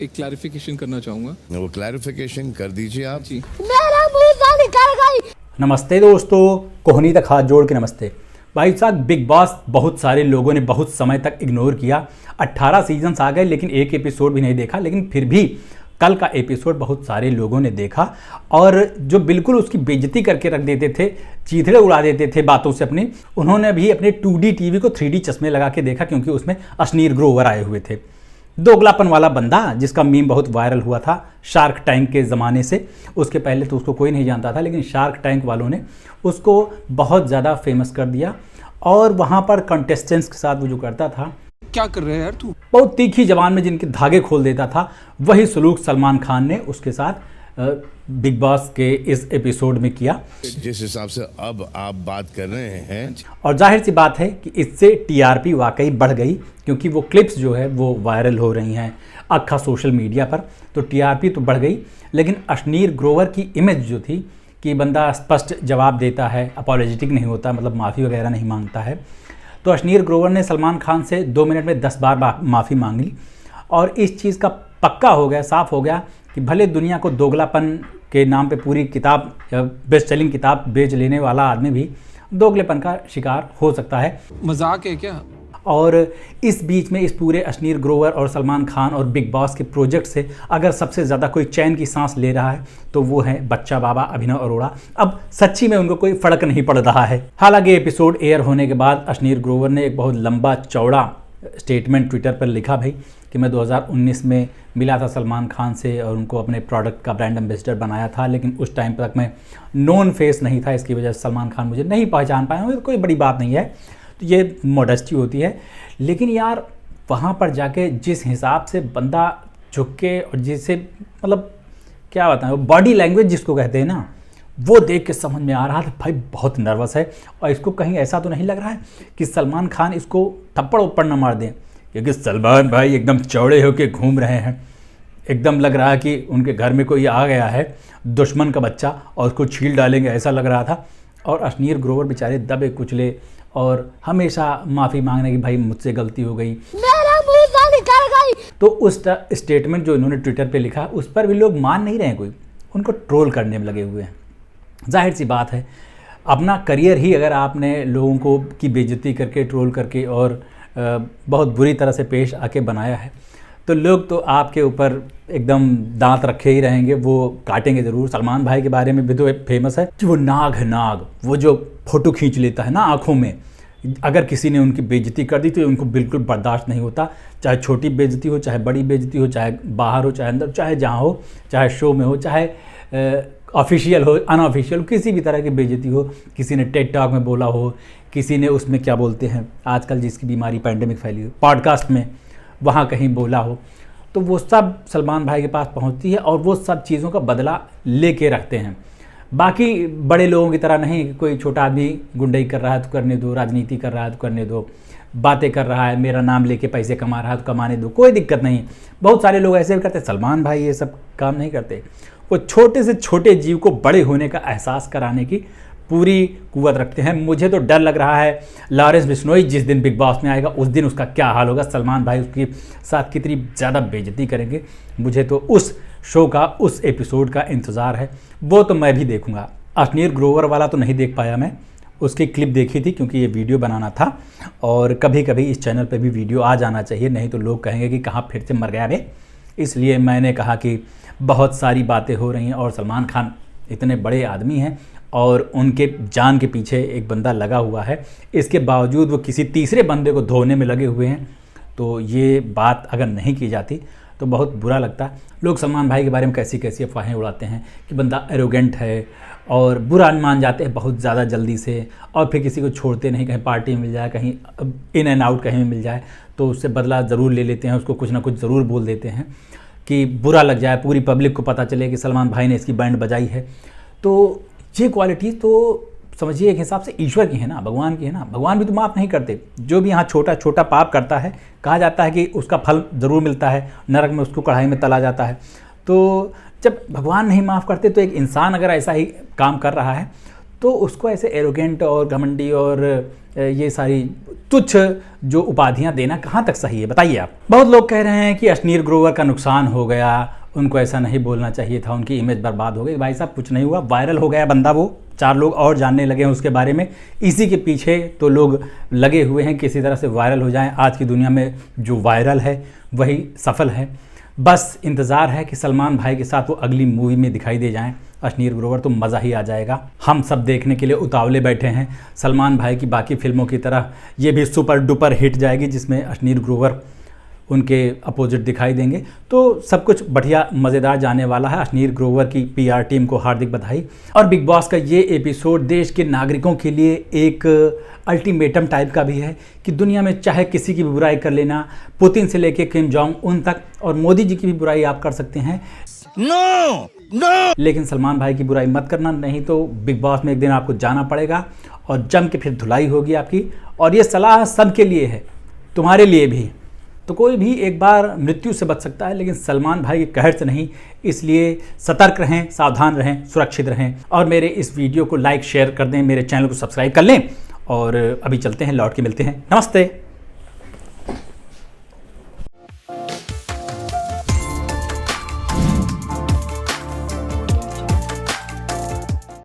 एक क्लैरिफिकेशन करना चाहूँगा। वो क्लैरिफिकेशन कर दीजिए आप जी। मेरा मुंह से निकल गई। नमस्ते दोस्तों, कोहनी तक हाथ जोड़ के नमस्ते। भाई साहब, बिग बॉस बहुत सारे लोगों ने बहुत समय तक इग्नोर किया। 18 सीजन्स आ गए लेकिन एक एपिसोड भी नहीं देखा। लेकिन फिर भी कल का एपिसोड बहुत सारे लोगों ने देखा और जो बिल्कुल उसकी बेइज्जती करके रख देते थे, चीथड़े उड़ा देते थे बातों से अपनी, उन्होंने भी अपने 2D टीवी को 3D चश्मे लगा के देखा, क्योंकि उसमें अश्नीर ग्रोवर आए हुए थे। दोगलापन वाला बंदा जिसका मीम बहुत वायरल हुआ था शार्क टैंक के ज़माने से। उसके पहले तो उसको कोई नहीं जानता था, लेकिन शार्क टैंक वालों ने उसको बहुत ज़्यादा फेमस कर दिया। और वहाँ पर कंटेस्टेंट्स के साथ वो जो करता था, क्या कर रहे हैं यार तू? बहुत तीखी जबान में जिनके धागे खोल देता था, वही सलूक सलमान खान ने उसके साथ बिग बॉस के इस एपिसोड में किया। जिस हिसाब से अब आप बात कर रहे हैं, और जाहिर सी बात है कि इससे टीआरपी वाकई बढ़ गई, क्योंकि वो क्लिप्स जो है वो वायरल हो रही हैं अक्खा सोशल मीडिया पर, तो टीआरपी तो बढ़ गई। लेकिन अश्नीर ग्रोवर की इमेज जो थी कि बंदा स्पष्ट जवाब देता है, अपॉलोजेटिक नहीं होता, मतलब माफ़ी वगैरह नहीं मांगता है, तो अश्नीर ग्रोवर ने सलमान खान से 2 मिनट में 10 बार माफ़ी मांग ली। और इस चीज़ का पक्का हो गया, साफ हो गया कि भले दुनिया को दोगलापन के नाम पे पूरी किताब, बेस्ट सेलिंग किताब बेच लेने वाला आदमी भी दोगलेपन का शिकार हो सकता है। मजाक है क्या? और इस बीच में इस पूरे अश्नीर ग्रोवर और सलमान खान और बिग बॉस के प्रोजेक्ट से अगर सबसे ज़्यादा कोई चैन की सांस ले रहा है तो वो है बच्चा बाबा अभिनव अरोड़ा। अब सच्ची में उनको कोई फर्क नहीं पड़ रहा है। हालांकि एपिसोड एयर होने के बाद अश्नीर ग्रोवर ने एक बहुत लंबा चौड़ा स्टेटमेंट ट्विटर पर लिखा भाई कि मैं 2019 में मिला था सलमान खान से और उनको अपने प्रोडक्ट का ब्रांड एम्बेसडर बनाया था, लेकिन उस टाइम तक मैं नोन फेस नहीं था, इसकी वजह से सलमान खान मुझे नहीं पहचान पाए। कोई बड़ी बात नहीं है, तो ये मॉडेस्टी होती है। लेकिन यार वहाँ पर जाके जिस हिसाब से बंदा झुक के और जिससे, मतलब क्या बताएं, बॉडी लैंग्वेज जिसको कहते हैं ना, वो देख के समझ में आ रहा था भाई बहुत नर्वस है। और इसको कहीं ऐसा तो नहीं लग रहा है कि सलमान खान इसको थप्पड़ उप्पड़ न मार दें, क्योंकि सलमान भाई एकदम चौड़े होके घूम रहे हैं। एकदम लग रहा है कि उनके घर में कोई आ गया है दुश्मन का बच्चा और उसको छील डालेंगे, ऐसा लग रहा था। और अश्नीर ग्रोवर बेचारे दबे कुचले और हमेशा माफ़ी मांगने की भाई मुझसे गलती हो गई, मेरा मुंह से निकल गई। तो उस स्टेटमेंट जो इन्होंने ट्विटर पे लिखा उस पर भी लोग मान नहीं रहे हैं, कोई उनको ट्रोल करने में लगे हुए हैं। जाहिर सी बात है, अपना करियर ही अगर आपने लोगों को की बेइज्जती करके, ट्रोल करके और बहुत बुरी तरह से पेश आके बनाया है, तो लोग तो आपके ऊपर एकदम दांत रखे ही रहेंगे, वो काटेंगे ज़रूर। सलमान भाई के बारे में भी तो फेमस है कि वो नाग है, नाग, वो जो फ़ोटो खींच लेता है ना आँखों में। अगर किसी ने उनकी बेइज्जती कर दी तो उनको बिल्कुल बर्दाश्त नहीं होता, चाहे छोटी बेइज्जती हो, चाहे बड़ी बेइज्जती हो, चाहे बाहर हो, चाहे अंदर, चाहे जहाँ हो, चाहे शो में हो, चाहे ऑफिशियल हो, अनऑफिशियल हो, किसी भी तरह की बेइज्जती हो। किसी ने टेड टॉक में बोला हो, किसी ने उसमें क्या बोलते हैं आजकल जिसकी बीमारी पैंडेमिक फैली हो, पॉडकास्ट में वहाँ कहीं बोला हो, तो वो सब सलमान भाई के पास पहुँचती है और वो सब चीज़ों का बदला लेके रखते हैं। बाकी बड़े लोगों की तरह नहीं कि कोई छोटा आदमी गुंडई कर रहा है तो करने दो, राजनीति कर रहा है तो करने दो, बातें कर रहा है, मेरा नाम लेके पैसे कमा रहा है तो कमाने दो, कोई दिक्कत नहीं। बहुत सारे लोग ऐसे भी करते, सलमान भाई ये सब काम नहीं करते। वो छोटे से छोटे जीव को बड़े होने का एहसास कराने की पूरी कुव्वत रखते हैं। मुझे तो डर लग रहा है लॉरेंस बिश्नोई जिस दिन बिग बॉस में आएगा उस दिन उसका क्या हाल होगा। सलमान भाई उसके साथ कितनी ज़्यादा बेइज्जती करेंगे। मुझे तो उस शो का, उस एपिसोड का इंतज़ार है, वो तो मैं भी देखूंगा। अश्नीर ग्रोवर वाला तो नहीं देख पाया मैं, उसकी क्लिप देखी थी क्योंकि ये वीडियो बनाना था। और कभी कभी इस चैनल पे भी वीडियो आ जाना चाहिए, नहीं तो लोग कहेंगे कि कहाँ फिर से मर गया बे। इसलिए मैंने कहा कि बहुत सारी बातें हो रही हैं और सलमान खान इतने बड़े आदमी हैं और उनके जान के पीछे एक बंदा लगा हुआ है, इसके बावजूद वो किसी तीसरे बंदे को धोने में लगे हुए हैं। तो ये बात अगर नहीं की जाती तो बहुत बुरा लगता। लोग सलमान भाई के बारे में कैसी कैसी अफवाहें उड़ाते हैं कि बंदा एरोगेंट है और बुरा मान जाते हैं बहुत ज़्यादा जल्दी से, और फिर किसी को छोड़ते नहीं, कहीं पार्टी में मिल जाए, कहीं इन एंड आउट कहीं मिल जाए तो उससे बदला ज़रूर ले लेते हैं, उसको कुछ ना कुछ ज़रूर बोल देते हैं कि बुरा लग जाए, पूरी पब्लिक को पता चले कि सलमान भाई ने इसकी बैंड बजाई है। तो ये क्वालिटीज़ तो समझिए एक हिसाब से ईश्वर की है ना, भगवान की है ना। भगवान भी तो माफ़ नहीं करते। जो भी यहाँ छोटा छोटा पाप करता है, कहा जाता है कि उसका फल ज़रूर मिलता है, नरक में उसको कढ़ाई में तला जाता है। तो जब भगवान नहीं माफ़ करते तो एक इंसान अगर ऐसा ही काम कर रहा है तो उसको ऐसे एरोगेंट और घमंडी और ये सारी तुच्छ जो उपाधियां देना कहाँ तक सही है, बताइए आप। बहुत लोग कह रहे हैं कि अश्नीर ग्रोवर का नुकसान हो गया, उनको ऐसा नहीं बोलना चाहिए था, उनकी इमेज बर्बाद हो गई। भाई साहब कुछ नहीं हुआ, वायरल हो गया बंदा, वो 4 लोग और जानने लगे हैं उसके बारे में। इसी के पीछे तो लोग लगे हुए हैं, किसी तरह से वायरल हो जाएं। आज की दुनिया में जो वायरल है वही सफल है। बस इंतज़ार है कि सलमान भाई के साथ वो अगली मूवी में दिखाई दे जाएं अश्नीर ग्रोवर, तो मज़ा ही आ जाएगा। हम सब देखने के लिए उतावले बैठे हैं। सलमान भाई की बाकी फिल्मों की तरह ये भी सुपर डुपर हिट जाएगी जिसमें अश्नीर ग्रोवर उनके अपोजिट दिखाई देंगे, तो सब कुछ बढ़िया मज़ेदार जाने वाला है। अश्नीर ग्रोवर की PR टीम को हार्दिक बधाई। और बिग बॉस का ये एपिसोड देश के नागरिकों के लिए एक अल्टीमेटम टाइप का भी है कि दुनिया में चाहे किसी की भी बुराई कर लेना, पुतिन से लेके किम जोंग उन तक, और मोदी जी की भी बुराई आप कर सकते हैं, लेकिन सलमान भाई की बुराई मत करना, नहीं तो बिग बॉस में एक दिन आपको जाना पड़ेगा और जम के फिर धुलाई होगी आपकी। और ये सलाह सबके लिए है, तुम्हारे लिए भी। तो कोई भी एक बार मृत्यु से बच सकता है, लेकिन सलमान भाई के कहर से नहीं। इसलिए सतर्क रहें, सावधान रहें, सुरक्षित रहें। और मेरे इस वीडियो को लाइक शेयर कर दें, मेरे चैनल को सब्सक्राइब कर लें। और अभी चलते हैं, लौट के मिलते हैं। नमस्ते।